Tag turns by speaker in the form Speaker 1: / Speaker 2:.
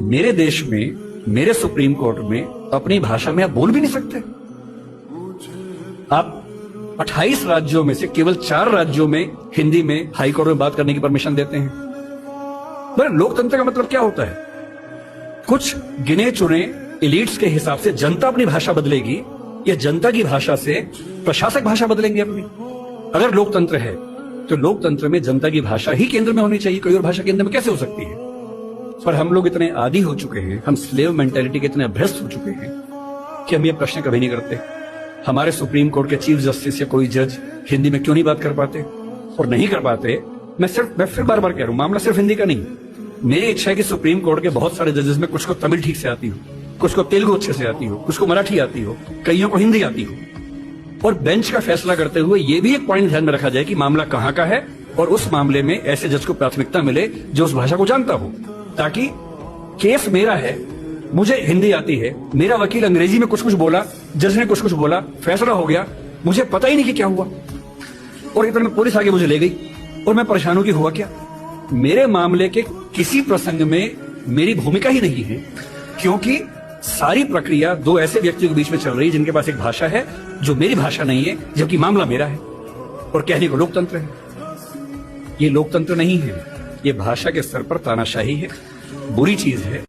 Speaker 1: मेरे देश में, मेरे सुप्रीम कोर्ट में अपनी भाषा में आप बोल भी नहीं सकते। आप 28 राज्यों में से केवल 4 राज्यों में हिंदी में हाई कोर्ट में बात करने की परमिशन देते हैं। पर लोकतंत्र का मतलब क्या होता है? कुछ गिने चुने एलिट्स के हिसाब से जनता अपनी भाषा बदलेगी या जनता की भाषा से प्रशासक भाषा बदलेंगे अपनी? अगर लोकतंत्र है तो लोकतंत्र में जनता की भाषा ही केंद्र में होनी चाहिए, कोई और भाषा केंद्र में कैसे हो सकती है? पर हम लोग इतने आदी हो चुके हैं, हम स्लेव मेंटेलिटी के इतने अभ्यस्त हो चुके हैं कि हम ये प्रश्न कभी नहीं करते। हमारे सुप्रीम कोर्ट के चीफ जस्टिस या कोई जज हिंदी में क्यों नहीं बात कर पाते? और नहीं कर पाते, मैं फिर बार बार कह रहा हूं, मामला सिर्फ हिंदी का नहीं। मेरी इच्छा है कि सुप्रीम कोर्ट के बहुत सारे जजेस में कुछ को तमिल ठीक से आती हो, कुछ को तेलुगु अच्छे से आती हो, कुछ को मराठी आती हो, कईयों को हिंदी आती हो। और बेंच का फैसला करते हुए ये भी एक पॉइंट ध्यान में रखा जाए कि मामला कहां का है और उस मामले में ऐसे जज को प्राथमिकता मिले जो उस भाषा को जानता हो, ताकि केस मेरा है, मुझे हिंदी आती है, मेरा वकील अंग्रेजी में कुछ कुछ बोला, जज ने कुछ कुछ बोला, फैसला हो गया, मुझे पता ही नहीं कि क्या हुआ, और इतने में पुलिस आगे मुझे ले गई और मैं परेशान हूं कि हुआ क्या। मेरे मामले के किसी प्रसंग में मेरी भूमिका ही नहीं है, क्योंकि सारी प्रक्रिया दो ऐसे व्यक्तियों के बीच में चल रही है जिनके पास एक भाषा है जो मेरी भाषा नहीं है, जबकि मामला मेरा है, और कहने को लोकतंत्र है। ये लोकतंत्र नहीं है, ये भाषा के स्तर पर तानाशाही है, बुरी चीज है।